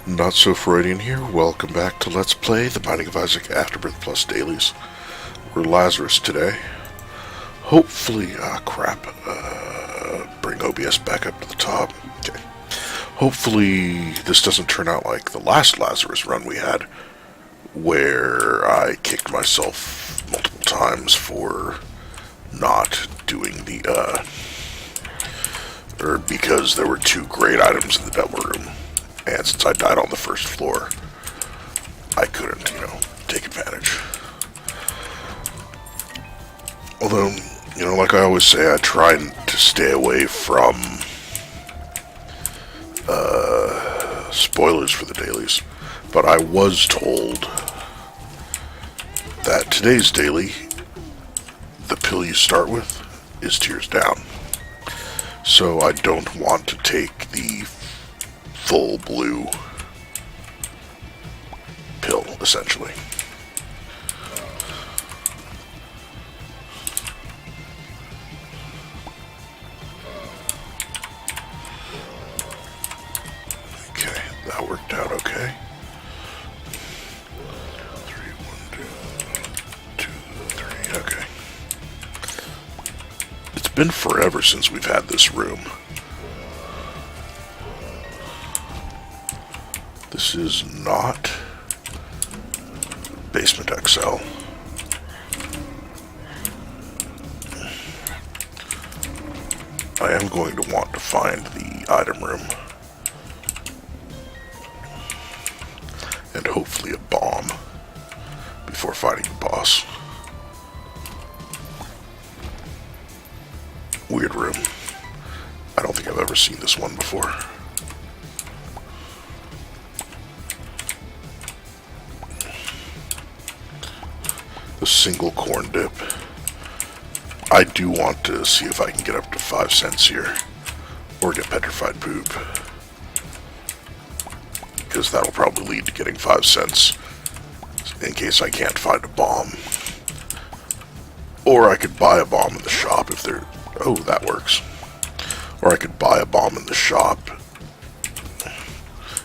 Not So Freudian here. Welcome back to Let's Play The Binding of Isaac Afterbirth Plus Dailies. We're Lazarus today. Hopefully, crap. Bring OBS back up to the top. Okay. Hopefully, this doesn't turn out like the last Lazarus run we had, where I kicked myself multiple times for not doing the, or because there were two great items in the devil room. And since I died on the first floor, I couldn't, take advantage. Although, like I always say, I try to stay away from spoilers for the dailies. But I was told that today's daily, the pill you start with, is Tears Down. So I don't want to take the full blue pill, essentially. Okay, that worked out okay. 3, 1, 2, 3, okay. It's been forever since we've had this room. This is not Basement XL. I am going to want to find the item room. And hopefully a bomb before fighting the boss. Weird room. I don't think I've ever seen this one before. The single corn dip. I do want to see if I can get up to 5 cents here, or get petrified poop, because that'll probably lead to getting 5 cents in case I can't find a bomb. Or I could buy a bomb in the shop if there. Oh, that works. Or I could buy a bomb in the shop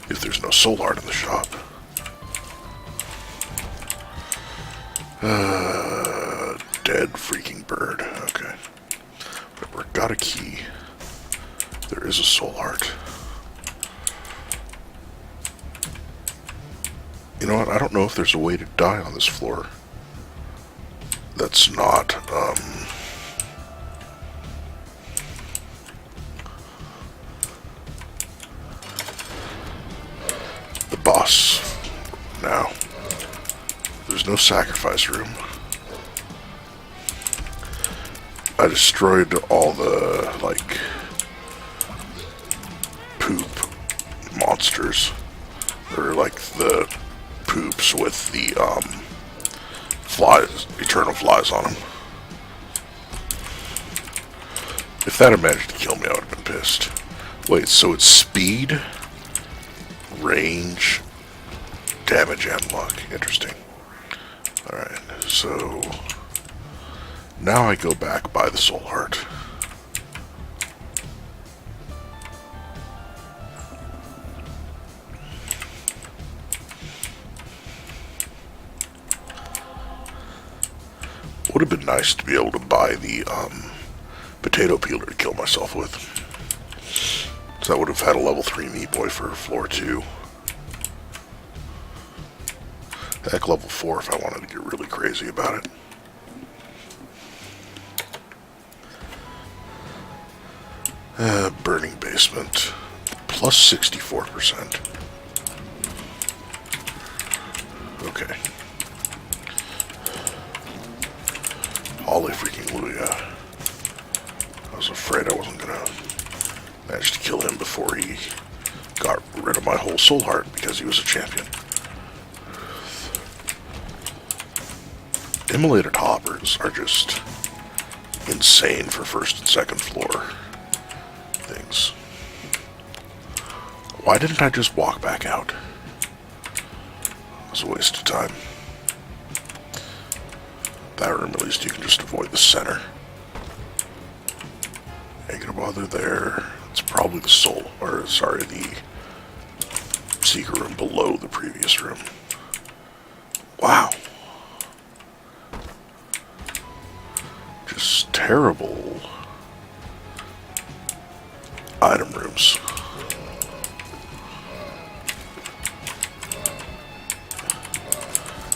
if there's no soul heart in the shop. Dead freaking bird. Okay. Whatever. Got a key. There is a soul heart. You know what? I don't know if there's a way to die on this floor. That's not, the boss. Now. There's no sacrifice room. I destroyed all the, poop monsters. Or, the poops with the, flies, eternal flies on them. If that had managed to kill me, I would have been pissed. Wait, so it's speed, range, damage, and luck. Interesting. Alright, so now I go back by the soul heart. Would have been nice to be able to buy the potato peeler to kill myself with. So I would have had a level 3 meat boy for floor 2. Heck, level 4 if I wanted to get really crazy about it. Burning basement. Plus 64%. Okay. Holy freaking Luya. I was afraid I wasn't gonna manage to kill him before he got rid of my whole soul heart because he was a champion. Immolated hoppers are just insane for first and second floor things. Why didn't I just walk back out? It was a waste of time. That room, at least you can just avoid the center. Ain't gonna bother there. It's probably the soul, or sorry, the secret room below the previous room. Wow. Just terrible item rooms.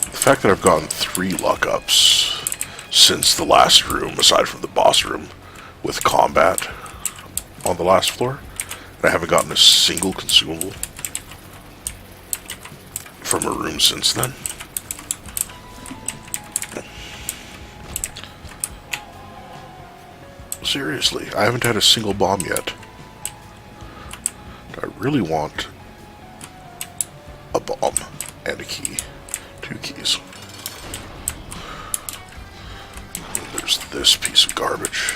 The fact that I've gotten 3 luck-ups since the last room, aside from the boss room, with combat on the last floor, and I haven't gotten a single consumable from a room since then. Seriously, I haven't had a single bomb yet. I really want a bomb and a key. 2 keys. There's this piece of garbage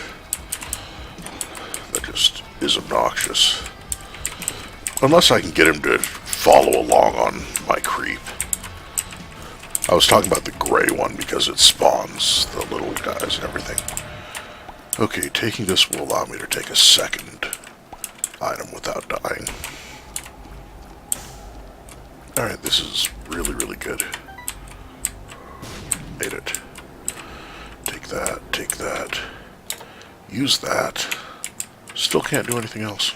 that just is obnoxious. Unless I can get him to follow along on my creep. I was talking about the gray one because it spawns the little guys and everything. Okay, taking this will allow me to take a second item without dying. Alright, this is really, really good. Made it. Take that. Use that. Still can't do anything else.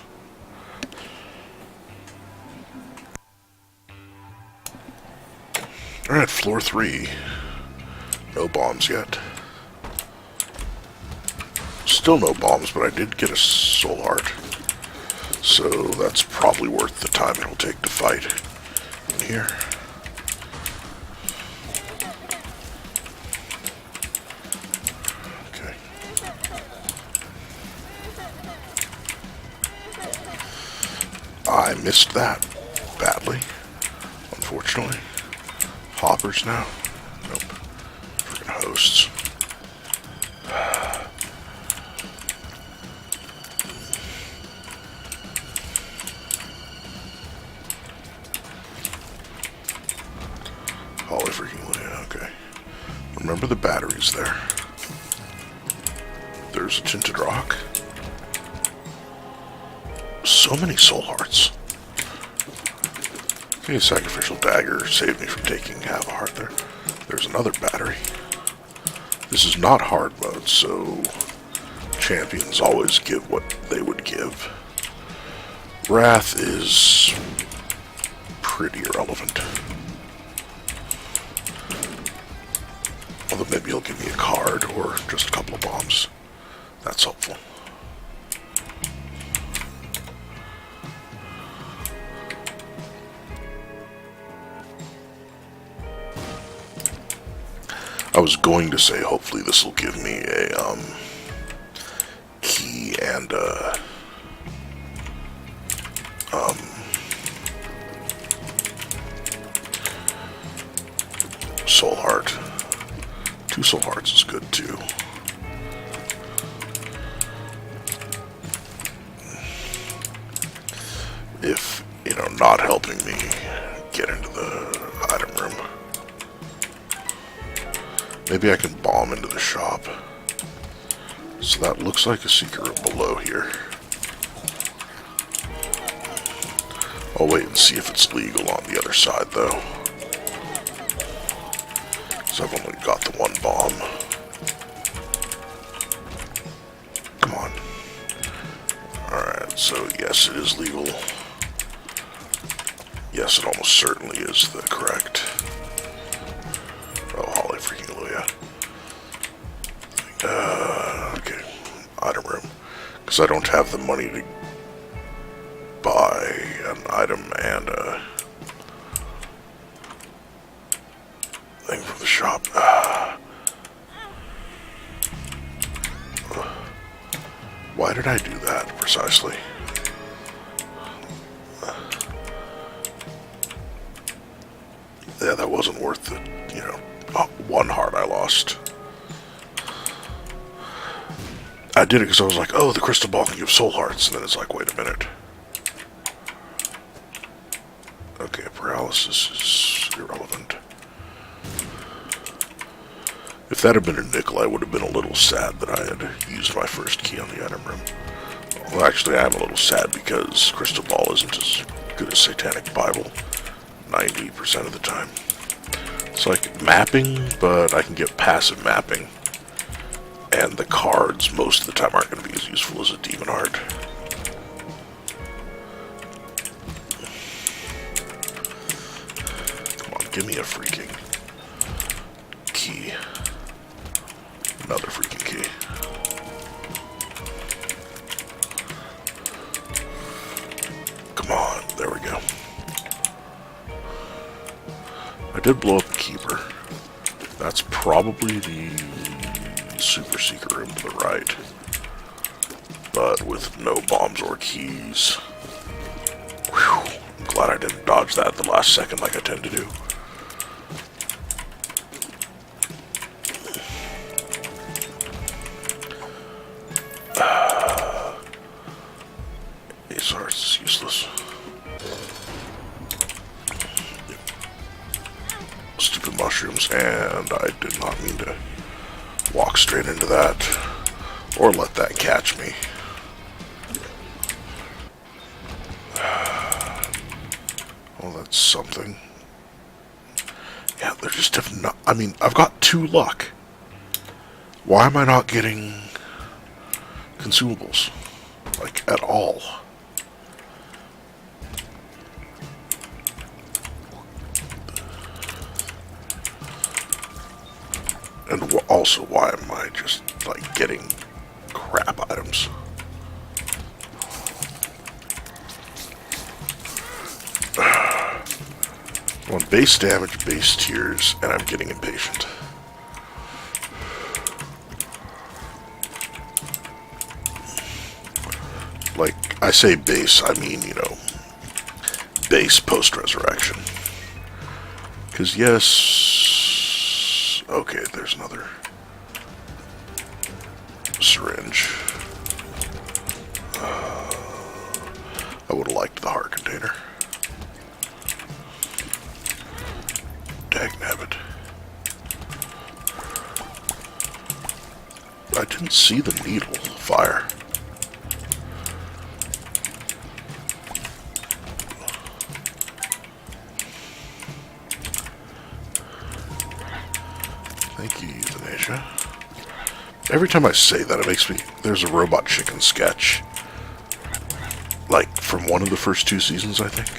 Alright, floor 3. No bombs yet. Still no bombs, but I did get a soul heart. So that's probably worth the time it'll take to fight in here. Okay. I missed that badly, unfortunately. Hoppers now? Nope. Freaking hosts. Holy freaking Lydia, okay. Remember the batteries there. There's a tinted rock. So many soul hearts. Okay, sacrificial dagger saved me from taking half a heart there. There's another battery. This is not hard mode, so champions always give what they would give. Wrath is pretty irrelevant. Although maybe he'll give me a card or just a couple of bombs. That's helpful. I was going to say hopefully this will give me a key and soul heart. 2 soul hearts is good too. If, you know, not helping me get into the item room. Maybe I can bomb into the shop. So that looks like a secret room below here. I'll wait and see if it's legal on the other side though. Because I've only got the 1 bomb. Come on. Alright, so yes, it is legal. Yes, it almost certainly is the correct. Oh, holy freaking Hallelujah. Okay, item room. Because I don't have the money to buy an item and a thing from the shop. Why did I do that precisely? Yeah, that wasn't worth it, you know. Oh, 1 heart I lost. I did it because I was like, oh, the crystal ball can give soul hearts, and then it's like, wait a minute. Okay, paralysis is irrelevant. If that had been a nickel, I would have been a little sad that I had used my first key on the item room. Well, actually, I'm a little sad because crystal ball isn't as good as Satanic Bible 90% of the time. It's like mapping, but I can get passive mapping. And the cards most of the time aren't going to be as useful as a Demon Heart. Come on, give me a freaking key. Another freaking key. Come on, there we go. I did blow up a keeper. That's probably the super secret room to the right. But with no bombs or keys. Whew, I'm glad I didn't dodge that at the last second like I tend to do. Ace Hearts is useless. Stupid mushrooms, and I did not mean to walk straight into that, or let that catch me. Well, that's something. Yeah, there just have not, I mean, I've got 2 luck. Why am I not getting consumables? Like, at all? And also, why am I just, like, getting crap items? I want base damage, base tiers, and I'm getting impatient. Like, I say base, I mean, you know, base post-resurrection. Because, yes... Okay, there's another syringe. I would have liked the heart container. Dagnabbit. I didn't see the needle fire. Thank you, Euthanasia. Every time I say that, it makes me... There's a Robot Chicken sketch. Like, from one of the first 2 seasons, I think.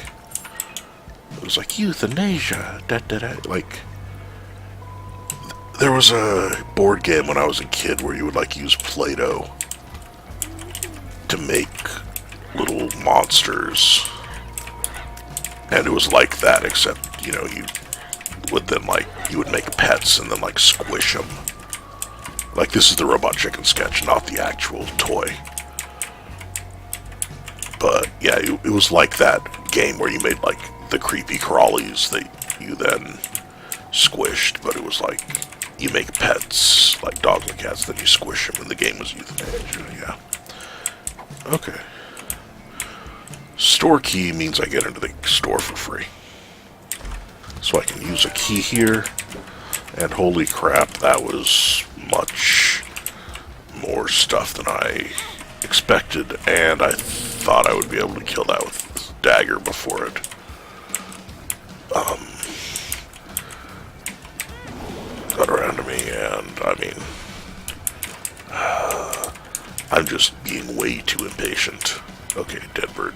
It was like, euthanasia, da-da-da. Like, there was a board game when I was a kid where you would, like, use Play-Doh to make little monsters. And it was like that, except, you know, you would then, like, you would make pets and then, like, squish them. Like, this is the Robot Chicken sketch, not the actual toy. But, yeah, it was like that game where you made, like, the creepy crawlies that you then squished, but it was like, you make pets, like dogs and cats, then you squish them, and the game was euthanasia, yeah. Okay. Store key means I get into the store for free. So I can use a key here, and holy crap, that was much more stuff than I expected, and I thought I would be able to kill that with dagger before it got around to me, and I mean, I'm just being way too impatient. Okay, dead bird.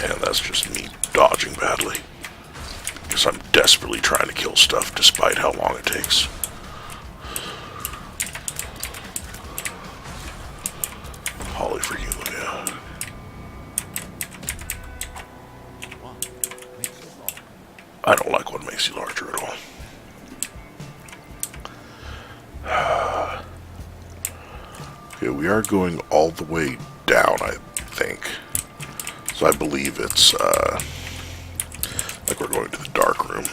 And that's just me dodging badly, because I'm desperately trying to kill stuff despite how long it takes. Holy freaking yeah. I don't like what makes you larger at all. Okay, we are going all the way down, I think. So I believe it's, like we're going to the dark room.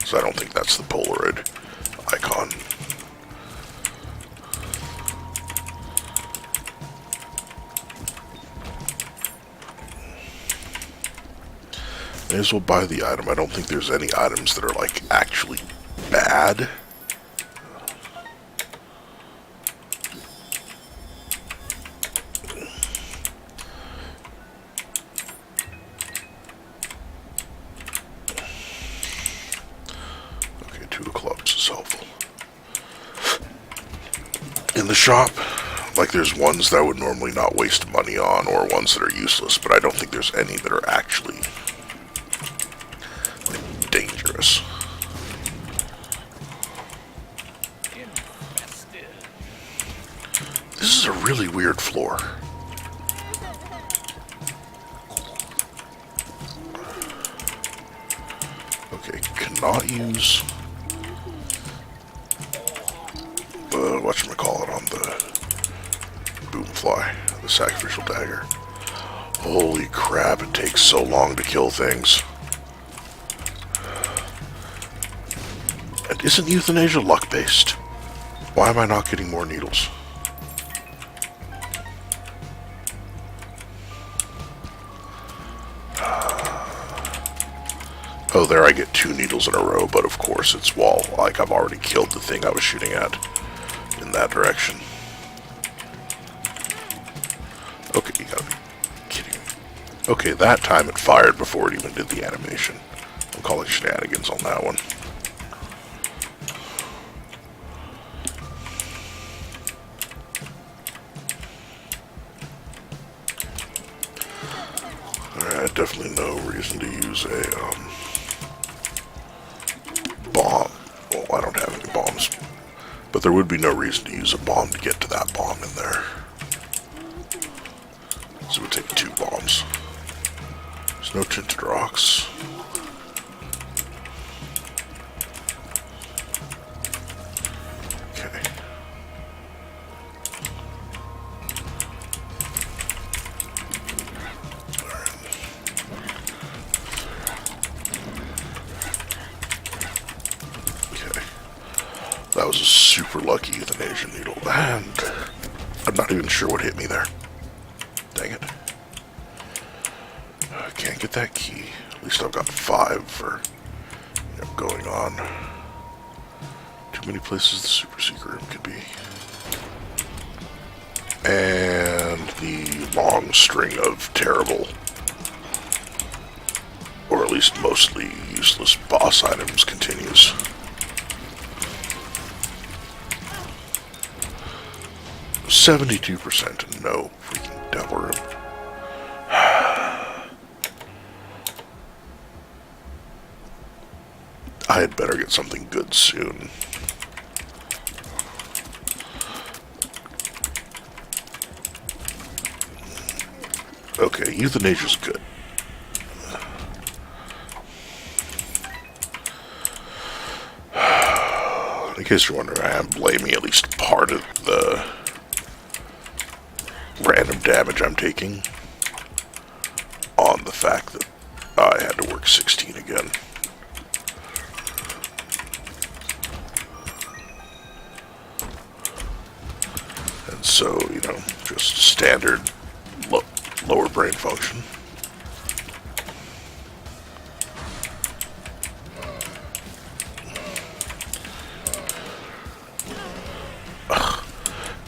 So I don't think that's the Polaroid icon. May as well buy the item. I don't think there's any items that are, like, actually bad. in the shop. Like, there's ones that I would normally not waste money on, or ones that are useless, but I don't think there's any that are actually, like, dangerous. This is a really weird floor. Okay, cannot use whatchamacallit on the boomfly, the sacrificial dagger. Holy crap, it takes so long to kill things. And isn't euthanasia luck-based? Why am I not getting more needles? Oh, there I get 2 needles in a row, but of course it's wall. Like, I've already killed the thing I was shooting at in that direction. Okay, you gotta be kidding me. Okay, that time it fired before it even did the animation. I'm calling shenanigans on that one. Alright, definitely no reason to use a, bomb. Well, I don't have any bombs. But there would be no reason to use a bomb to get to that bomb in there. So it would take 2 bombs. There's no tinted rocks. Okay. That was a super lucky euthanasia needle, and I'm not even sure what hit me there. Dang it. I can't get that key. At least I've got 5 for, you know, going on. Too many places the super secret room could be. And the long string of terrible, or at least mostly useless boss items continues. %, no freaking devil room. I had better get something good soon. Okay, euthanasia's good. In case you're wondering, I am blaming at least part of the random damage I'm taking on the fact that I had to work 16 again. And so, you know, just standard lower brain function.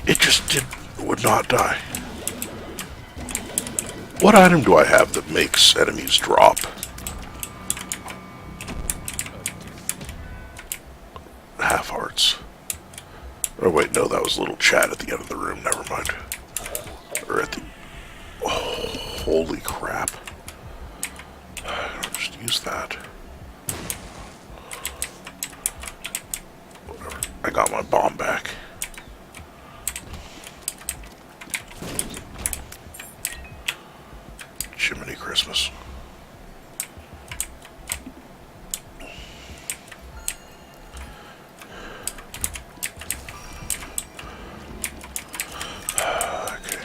It just would not die. What item do I have that makes enemies drop? Half hearts. Oh wait, no, that was a little chat at the end of the room, never mind. Or at the... Oh, holy crap. I'll just use that. Whatever. I got my bomb back. Jiminy Christmas. Okay.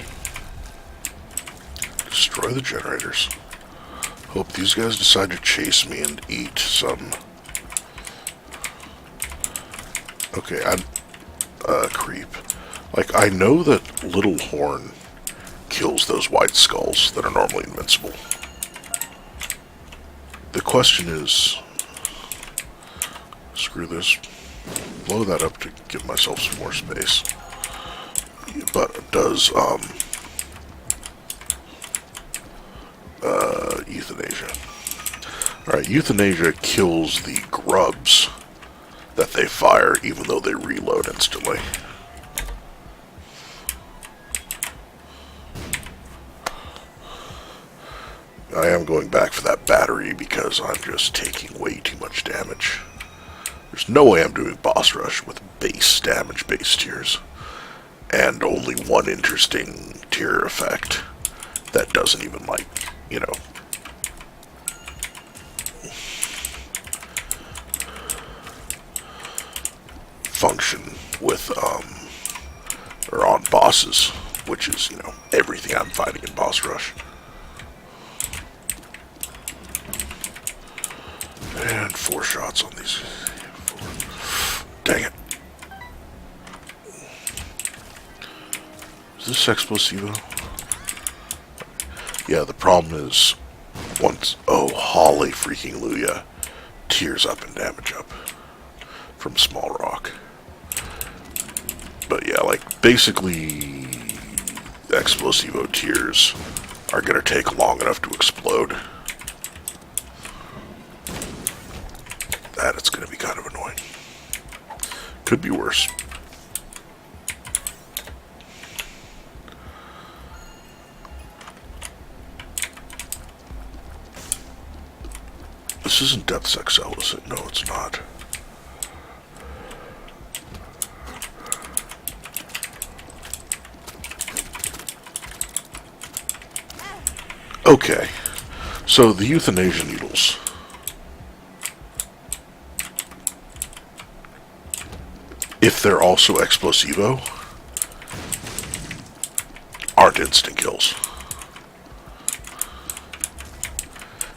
Destroy the generators. Hope these guys decide to chase me and eat some... Okay, I'm... creep. Like, I know that Little Horn kills those white skulls that are normally invincible. The question is, screw this, blow that up to give myself some more space. But does euthanasia. Alright, euthanasia kills the grubs that they fire even though they reload instantly. I'm going back for that battery because I'm just taking way too much damage. There's no way I'm doing boss rush with base damage, base tiers. And only one interesting tier effect that doesn't even, like, you know, function with, or on bosses, which is, you know, everything I'm fighting in boss rush. And 4 shots on these. 4. Dang it. Is this Explosivo? Yeah, the problem is, once, oh, Holly freaking Luya, tears up and damage up from Small Rock. But yeah, like, basically, Explosivo tears are gonna take long enough to explode that it's gonna be kind of annoying. Could be worse. This isn't Death's XL, is it? No, it's not. Okay, so the euthanasia needles. If they're also Explosivo, aren't instant kills.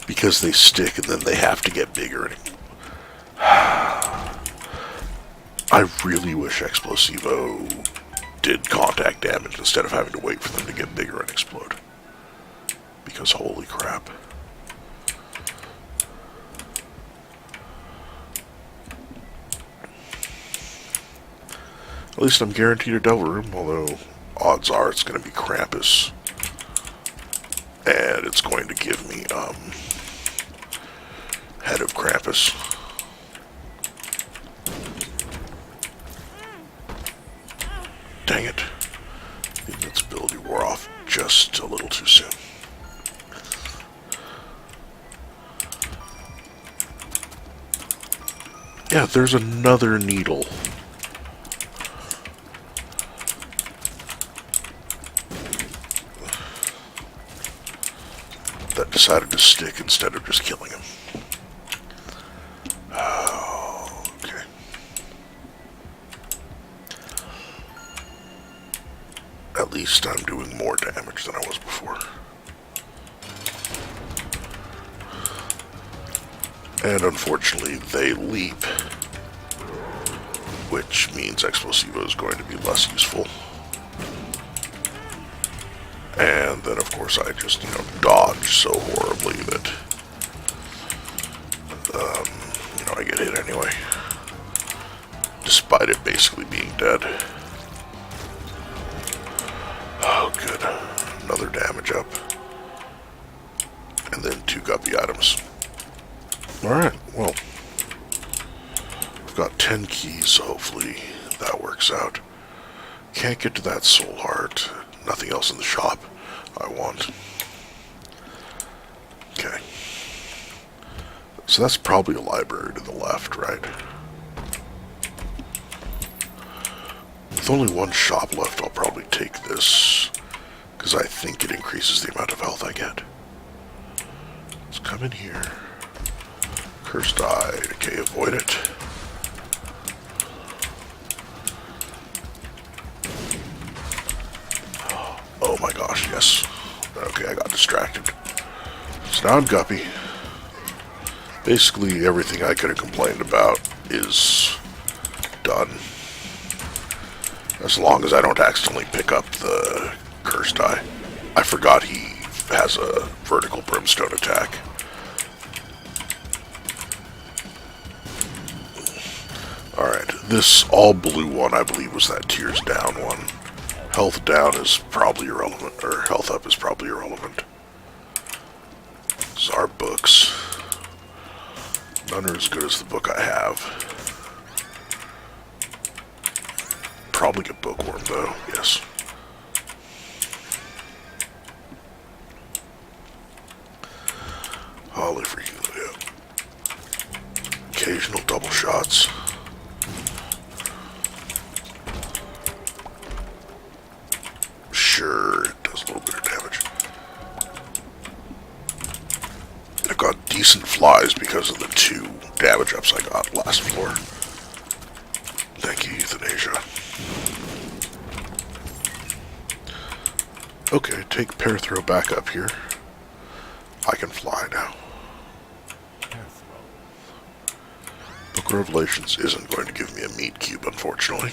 Because they stick and then they have to get bigger. I really wish Explosivo did contact damage instead of having to wait for them to get bigger and explode. Because holy crap. At least I'm guaranteed a Devil Room, although odds are it's going to be Krampus. And it's going to give me, Head of Krampus. Dang it. The invincibility wore off just a little too soon. Yeah, there's another needle. That decided to stick instead of just killing him. Oh, okay. At least I'm doing more damage than I was before. And unfortunately, they leap, which means Explosivo is going to be less useful. And then, of course, I just, you know, dodge so horribly that, you know, I get hit anyway. Despite it basically being dead. Oh, good. Another damage up. And then 2 guppy items. Alright, well. I've got 10 keys, so hopefully that works out. Can't get to that soul heart. Nothing else in the shop I want. Okay. So that's probably a library to the left, right? With only one shop left, I'll probably take this, because I think it increases the amount of health I get. Let's come in here. Cursed Eye, decay, avoid it. Oh my gosh, yes. Okay, I got distracted. So now I'm Guppy. Basically, everything I could have complained about is done. As long as I don't accidentally pick up the Cursed Eye. I forgot he has a vertical brimstone attack. Alright, this all blue one I believe was that tears down one. Health down is probably irrelevant, or health up is probably irrelevant. These are books. None are as good as the book I have. Probably get bookworm though, yes. Holy freaking yeah. Occasional double shots. Sure, it does a little bit of damage. I got decent flies because of the 2 damage ups I got last floor. Thank you, Euthanasia. Okay, take pair throw back up here. I can fly now. Book of Revelations isn't going to give me a meat cube, unfortunately.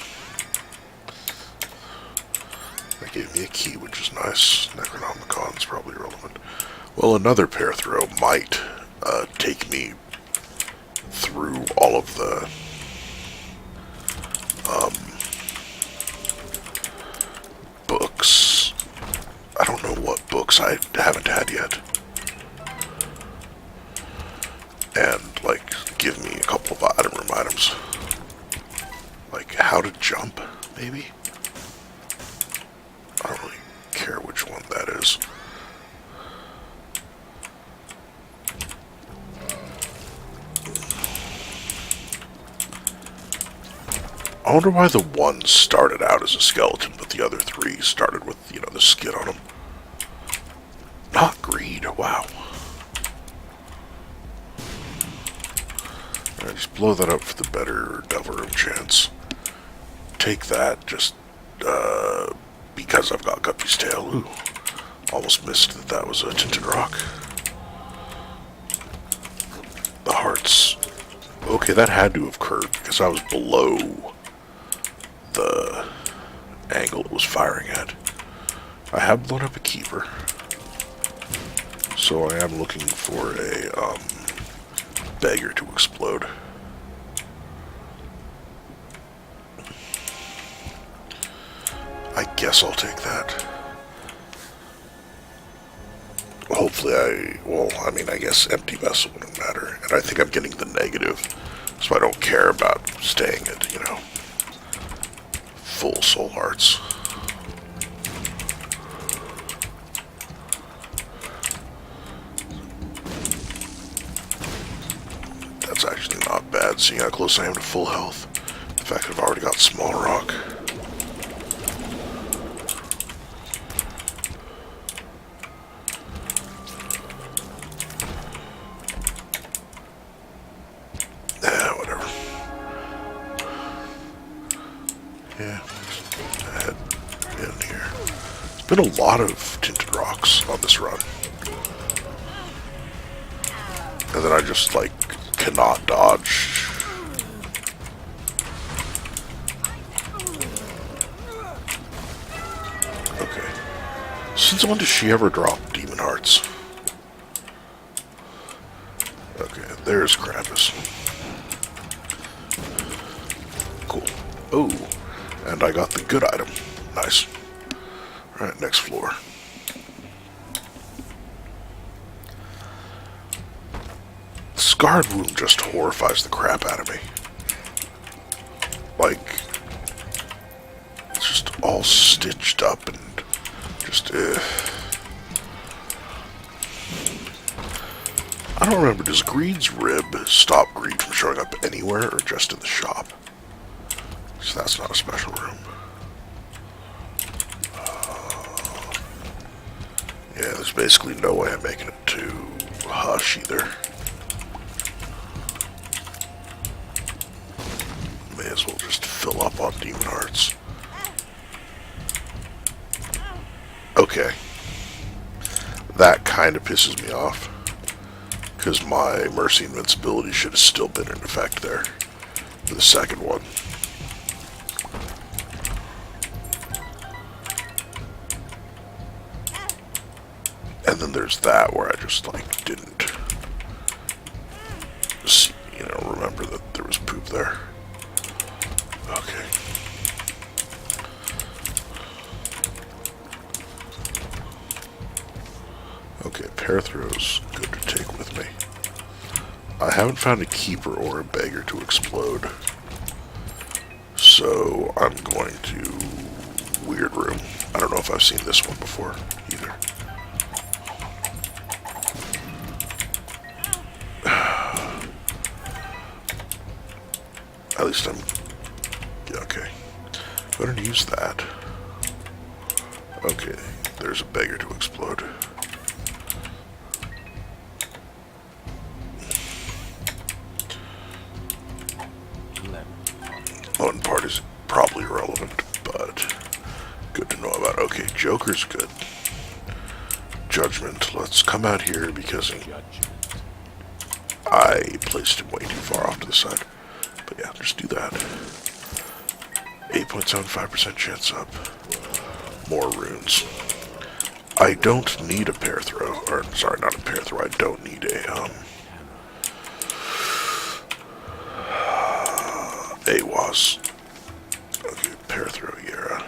They gave me a key, which is nice. Necronomicon's probably irrelevant. Well, another pair throw might take me through all of the books. I don't know what books I haven't had yet. And, like, give me a couple of item room items. Like, how to jump, maybe? I don't really care which one that is. I wonder why the one started out as a skeleton, but the other 3 started with, you know, the skin on them. Not greed, wow. Alright, just blow that up for the better Devil Room chance. Take that, just, because I've got Guppy's Tail. Ooh, almost missed that that was a tinted rock. The hearts. Okay, that had to have occurred because I was below the angle it was firing at. I have blown up a keeper, so I am looking for a beggar to explode. I guess I'll take that. Hopefully I guess empty vessel wouldn't matter, and I think I'm getting the negative, so I don't care about staying at, you know, full soul hearts. That's actually not bad, seeing how close I am to full health. The fact that I've already got small rock. Whatever. Yeah, head in here. There's been a lot of tinted rocks on this run. And then I just, like, cannot dodge. Okay. Since when does she ever drop demon hearts? Okay, there's Krampus. Cool. Oh, and I got the good item. Nice. Alright, next floor. Scarred wound just horrifies the crap out of me. Like, it's just all stitched up and just, I don't remember, does Greed's rib stop Greed from showing up anywhere or just in the shop? So that's not a special room. Yeah, there's basically no way I'm making it to Hush either. May as well just fill up on demon hearts. Okay. That kind of pisses me off. Because my Mercy Invincibility should have still been in effect there for the second one. And then there's that where I just, like, didn't see, you know, remember that there was poop there. Okay. Okay, pair throws, good to take with me. I haven't found a keeper or a beggar to explode. So I'm going to Weird Room. I don't know if I've seen this one before either. At least I'm... Yeah, okay. Go ahead and use that. Okay, there's a beggar to explode. One part is probably irrelevant, but good to know about. Okay, Joker's good. Judgment. Let's come out here because I placed him way too far off to the side. But yeah, just do that. 8.75% chance up. More runes. I don't need a pair throw. Or, sorry, not a pair throw. I don't need a AWAS. Okay, pair throw, yeah.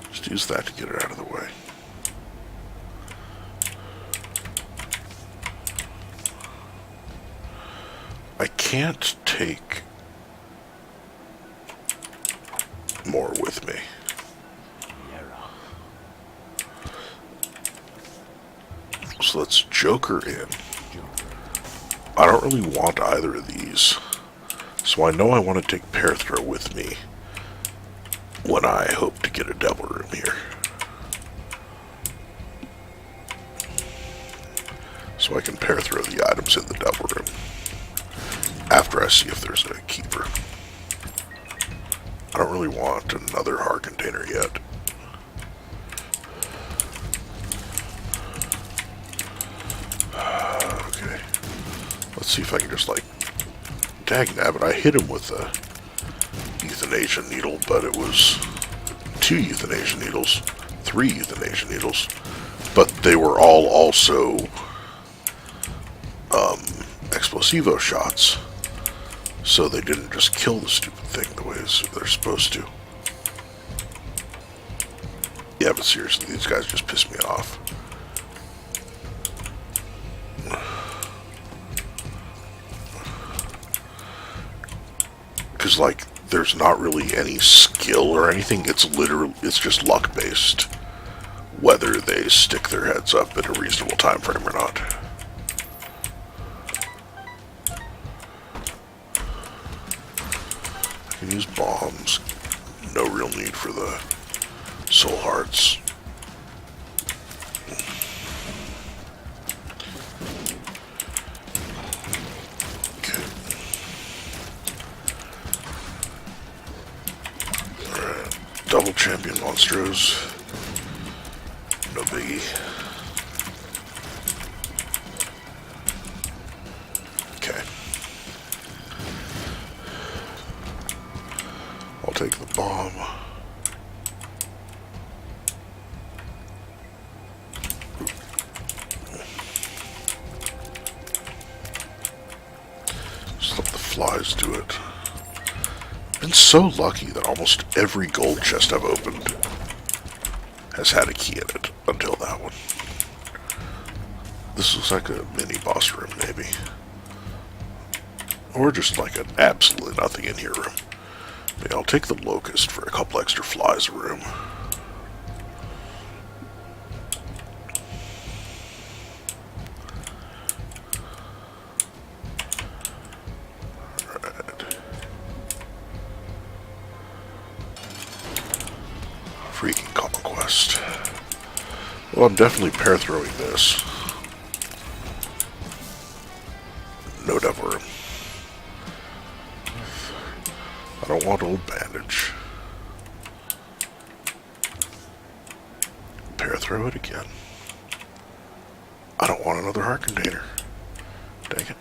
Just use that to get it out of the way. I can't take more with me. So let's Joker in. I don't really want either of these. So I know I want to take pair throw with me when I hope to get a devil room here. So I can pair throw the items in the devil room after I see if there's a keeper. I don't really want another heart container yet. Okay. Let's see if I can just like... Dagnabbit, I hit him with a euthanasia needle, but it was 2 euthanasia needles, 3 euthanasia needles, but they were all also explosivo shots, so they didn't just kill the stupid thing the way they're supposed to. Yeah, but seriously, these guys just piss me off. Because, like, there's not really any skill or anything. It's just luck based whether they stick their heads up in a reasonable time frame or not. I can use bombs. No real need for the soul hearts. Double champion monstros. No biggie. Okay. I'll take the bomb. Just let the flies do it. Been so lucky that almost every gold chest I've opened has had a key in it until that one. This looks like a mini boss room, maybe. Or just like an absolutely nothing in here room. Maybe I'll take the locust for a couple extra flies a room. Freaking conquest. Well, I'm definitely pair throwing this. No devil room. I don't want old bandage. Pair throw it again. I don't want another heart container. Dang it.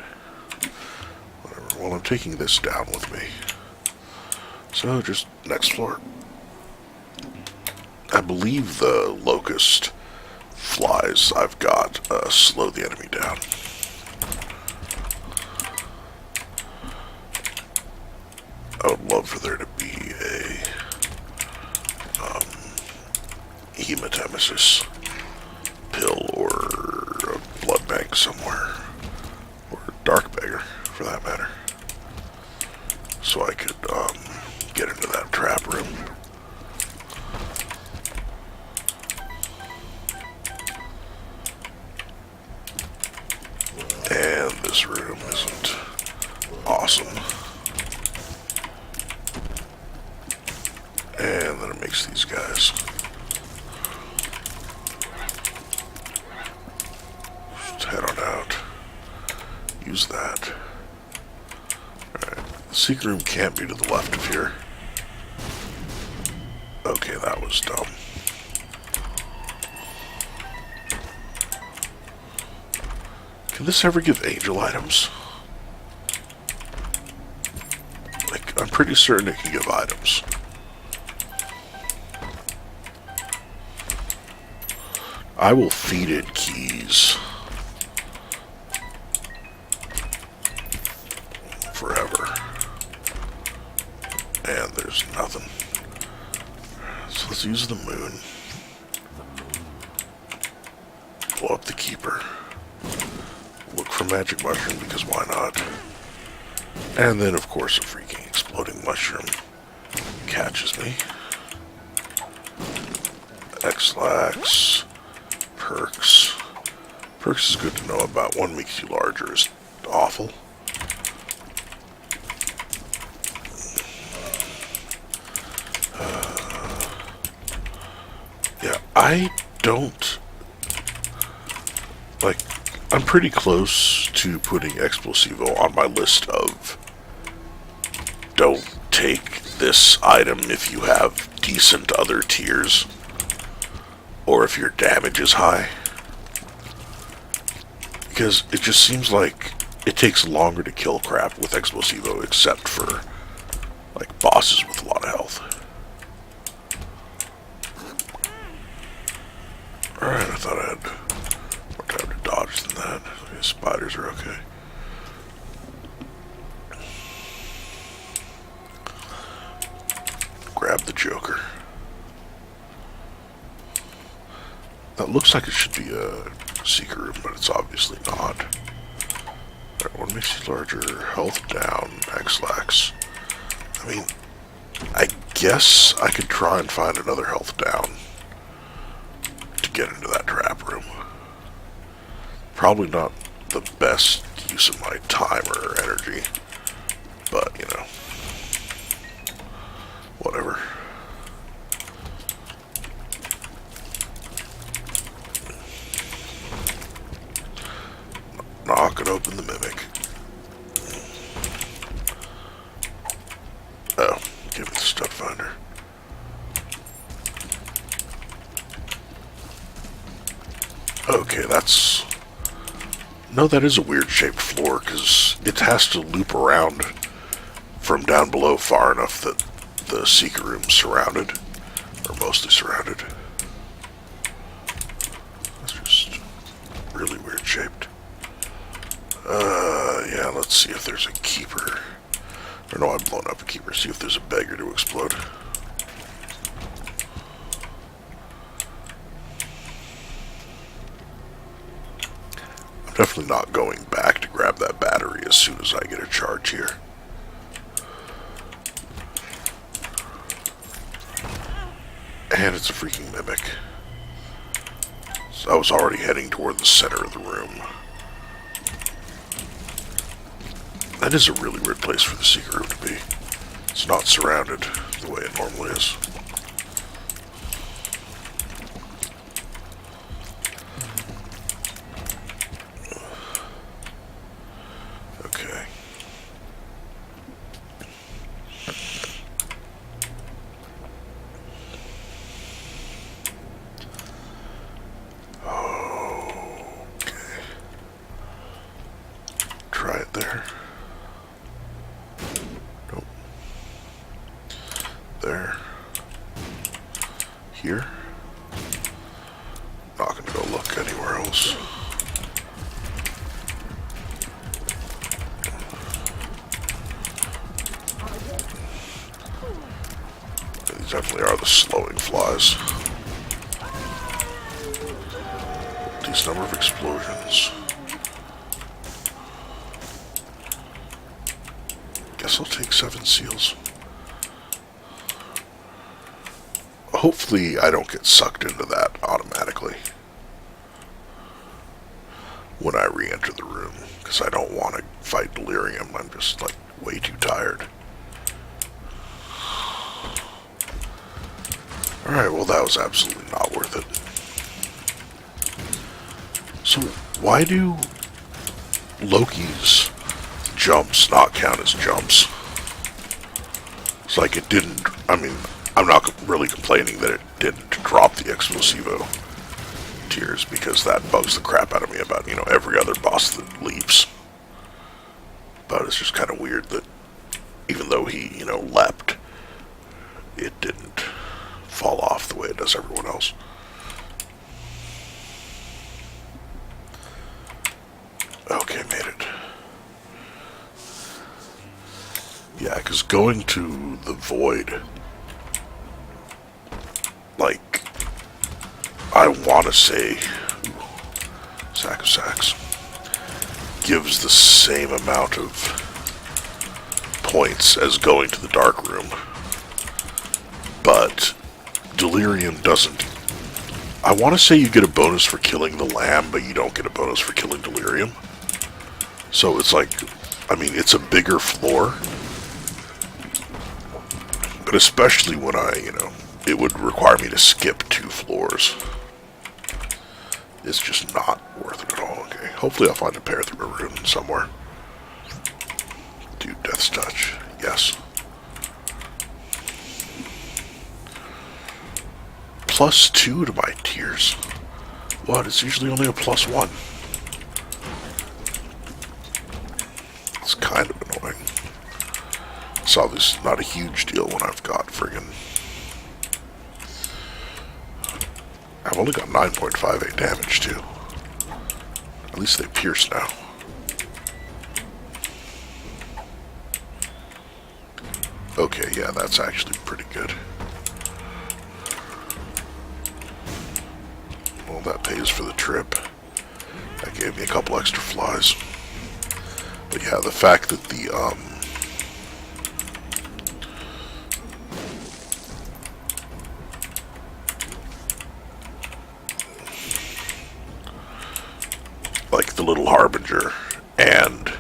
Whatever. Well, I'm taking this down with me. So, just next floor. I believe the locust flies I've got slow the enemy down. I would love for there to be a hematemesis pill or a blood bank somewhere, or a dark beggar for that matter, so I could get into that trap room. And this room isn't awesome. And then it makes these guys. Just head on out. Use that. Alright. The secret room can't be to the left of here. Okay, that was dumb. Can this ever give angel items? Like, I'm pretty certain it can give items. I will feed it keys. Forever. And there's nothing. So let's use the moon. Blow up the keeper. Look for magic mushroom because why not? And then of course a freaking exploding mushroom catches me. X-lax. Perks. Perks is good to know about. One makes you larger is awful. Yeah, I don't... Like, I'm pretty close to putting Explosivo on my list of don't take this item if you have decent other tiers. Or if your damage is high. Because it just seems like it takes longer to kill crap with Explosivo, except for, like, bosses with a lot of health. Alright, I thought I had more time to dodge than that. Okay, spiders are okay. Grab the Joker. That looks like it should be a secret room, but it's obviously not. That one makes you larger, health down, X-lax. I mean, I guess I could try and find another health down to get into that trap room. Probably not the best use of my time or energy, but, you know, whatever. Knock and open the mimic. Oh, give me the stuff finder. Okay, that's... No, that is a weird shaped floor, because it has to loop around from down below far enough that the secret room's surrounded, or mostly surrounded. That's just really weird shaped. Yeah, let's see if there's a keeper. Or no, I've blown up a keeper. See if there's a beggar to explode. I'm definitely not going back to grab that battery as soon as I get a charge here. And it's a freaking mimic. So I was already heading toward the center of the room. That is a really weird place for the secret room to be. It's not surrounded the way it normally is. Okay. Okay. Try it there. There. Here. Not gonna go look anywhere else. These definitely are the slowing flies. Decent number of explosions. Guess I'll take 7 seals. Hopefully I don't get sucked into that automatically when I re-enter the room, because I don't want to fight delirium. I'm just like way too tired. Alright, well that was absolutely not worth it. So, why do Loki's jumps not count as jumps? It's like it didn't, I mean, I'm not really complaining that it didn't drop the Explosivo tiers, because that bugs the crap out of me about, every other boss that leaps. But it's just kind of weird that even though he, leapt, it didn't fall off the way it does everyone else. Okay, made it. Yeah, because going to the void, like, I want to say, sack of sacks, gives the same amount of points as going to the dark room, but Delirium doesn't. I want to say you get a bonus for killing the lamb, but you don't get a bonus for killing Delirium. So it's like, I mean, it's a bigger floor, but especially when it would require me to skip 2 floors. It's just not worth it at all. Okay, hopefully I'll find a pair through a rune somewhere. Do Death's Touch. Yes. +2 to my tiers. What? It's usually only a +1. It's kind of annoying. Saw this not a huge deal when I've got friggin'. I've only got 9.58 damage too. At least they pierce now. Okay, yeah, that's actually pretty good. Well, that pays for the trip. That gave me a couple extra flies. But yeah, the fact that the, like the little Harbinger and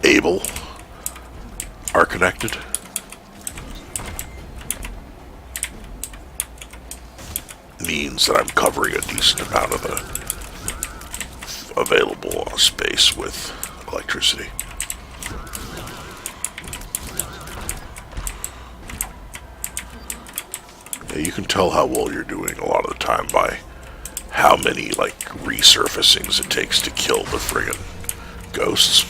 Abel are connected. Means that I'm covering a decent amount of the available space with electricity. Yeah, you can tell how well you're doing a lot of the time by how many, like, resurfacings it takes to kill the friggin' ghosts.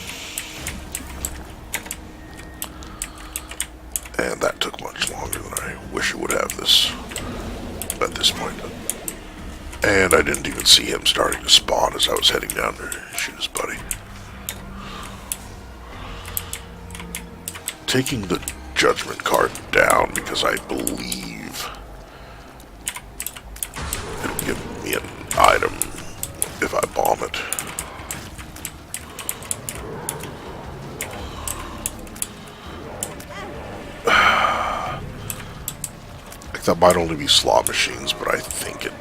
And that took much longer than I wish it would have this at this point. And I didn't even see him starting to spawn as I was heading down to shoot his buddy. Taking the judgment card down because I believe it'll give me an item if I bomb it. That might only be slot machines, but I think it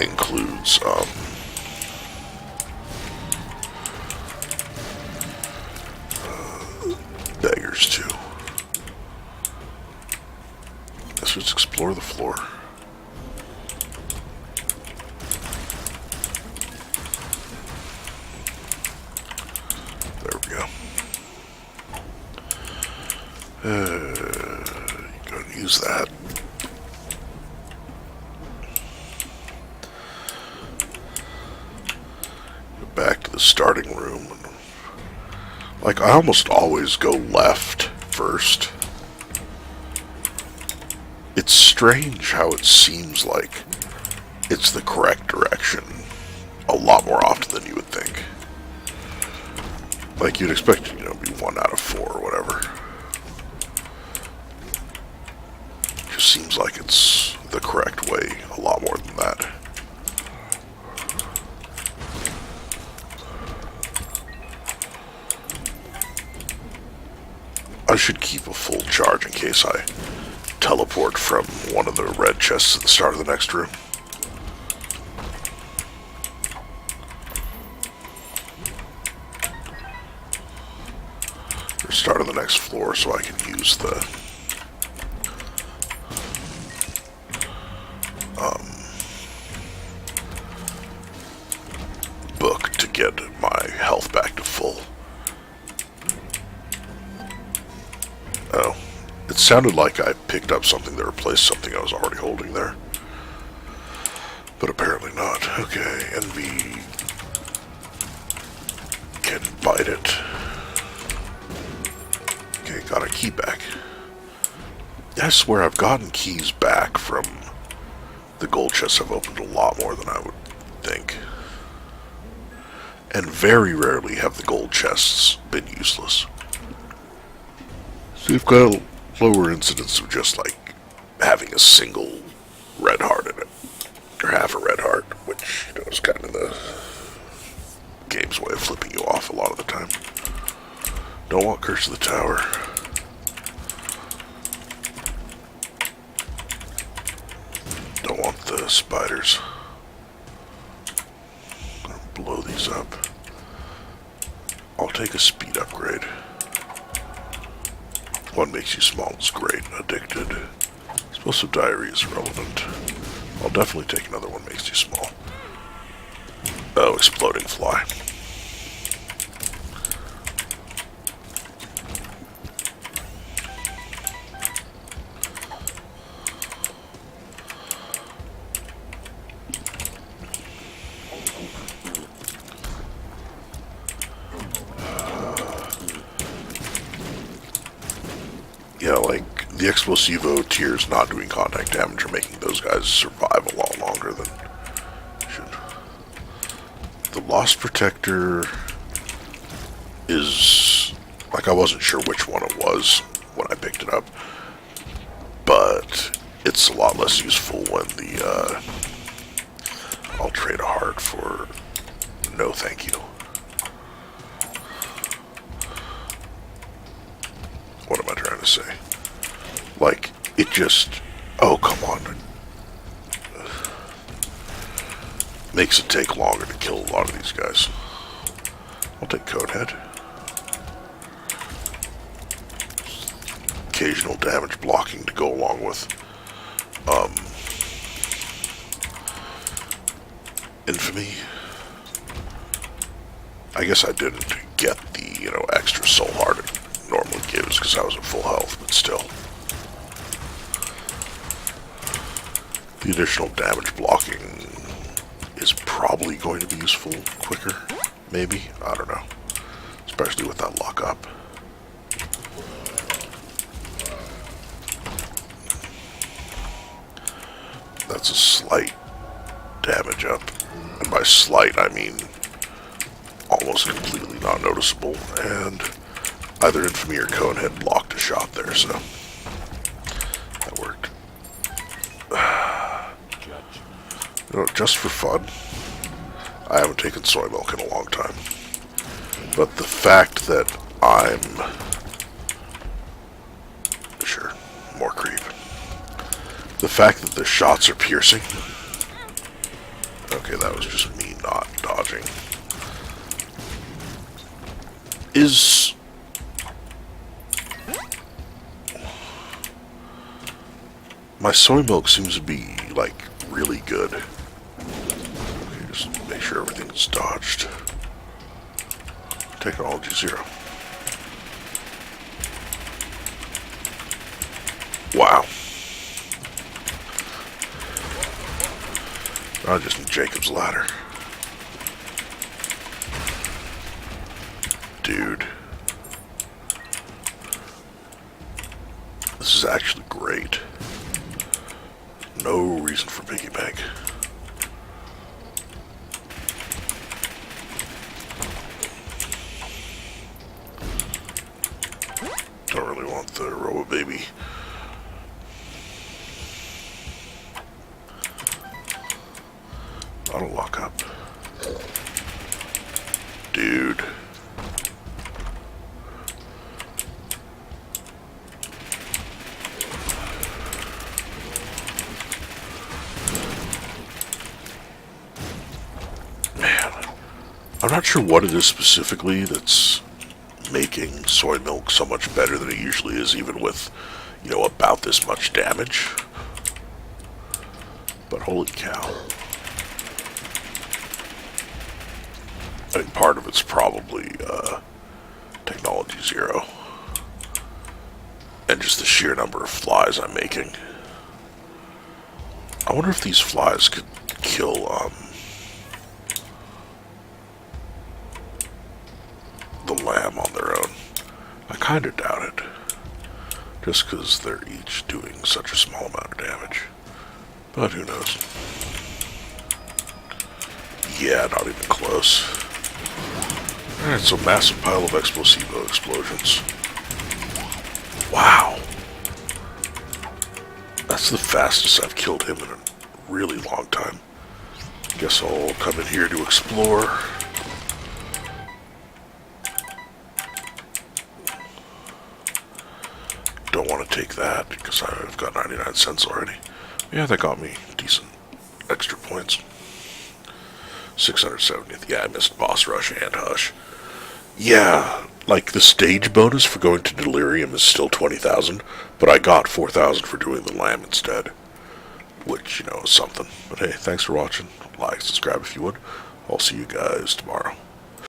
includes beggars too. Let's just explore the floor. There we go. Go and use that. Back to the starting room. Like, I almost always go left first. It's strange how it seems like it's the correct direction a lot more often than you would think. Like, you'd expect it, be 1 out of 4 or whatever. It just seems like it's the correct way a lot more than that. I should keep a full charge in case I teleport from one of the red chests at the start of the next room. There's start on the next floor so I can use the book to get my health back to full. Oh, it sounded like I picked up something that replaced something I was already holding there. But apparently not. Okay, envy can bite it. Okay, got a key back. I swear I've gotten keys back from the gold chests. I've opened a lot more than I would think. And very rarely have the gold chests been useless. So you've got a lower incidence of just like having a single red heart in it. Or half a red heart, which, you know, is kind of the game's way of flipping you off a lot of the time. Don't want Curse of the Tower. Don't want the spiders. I'm gonna blow these up. I'll take a speed upgrade. One makes you small is great. Addicted. Explosive diarrhea is relevant. I'll definitely take another one makes you small. Oh, exploding fly. Yeah, like, the Explosivo tiers not doing contact damage are making those guys survive a lot longer than should. The Lost Protector is, like, I wasn't sure which one it was when I picked it up, but it's a lot less useful when the, I'll trade a heart for no thank you. What am I trying to say? Like, it just... Oh, come on. Makes it take longer to kill a lot of these guys. I'll take Conehead. Occasional damage blocking to go along with Infamy. I guess I didn't get the, you know, extra soul heart it normally gives because I was at full health, but still. The additional damage blocking is probably going to be useful quicker, maybe, I don't know. Especially with that lock up. That's a slight damage up. And by slight, I mean almost completely not noticeable. And either Infamy or Conehead blocked a shot there, so that worked. You know, just for fun, I haven't taken soy milk in a long time. But the fact that I'm... Sure, more creep. The fact that the shots are piercing... Okay, that was just me not dodging. Is... My soy milk seems to be, like, really good. Okay, just make sure everything's dodged. Technology 0. Wow. I just need Jacob's ladder. Dude. This is actually great. No reason for piggyback. Don't really want the Robo Baby. Auto lock up. Dude. Man. I'm not sure what it is specifically that's making soy milk so much better than it usually is, even with, you know, about this much damage. But holy cow. I think part of it's probably technology 0. And just the sheer number of flies I'm making. I wonder if these flies could kill, the lamb on their own. I kinda doubt it. Just because they're each doing such a small amount of damage. But who knows? Yeah, not even close. Alright, so massive pile of explosivo explosions. Wow. That's the fastest I've killed him in a really long time. Guess I'll come in here to explore. Don't want to take that because I've got 99 cents already. Yeah, that got me decent extra points. 670th. Yeah, I missed boss rush and hush. Yeah, like the stage bonus for going to delirium is still 20,000, but I got 4,000 for doing the lamb instead. Which, you know, is something. But hey, thanks for watching. Like, subscribe if you would. I'll see you guys tomorrow.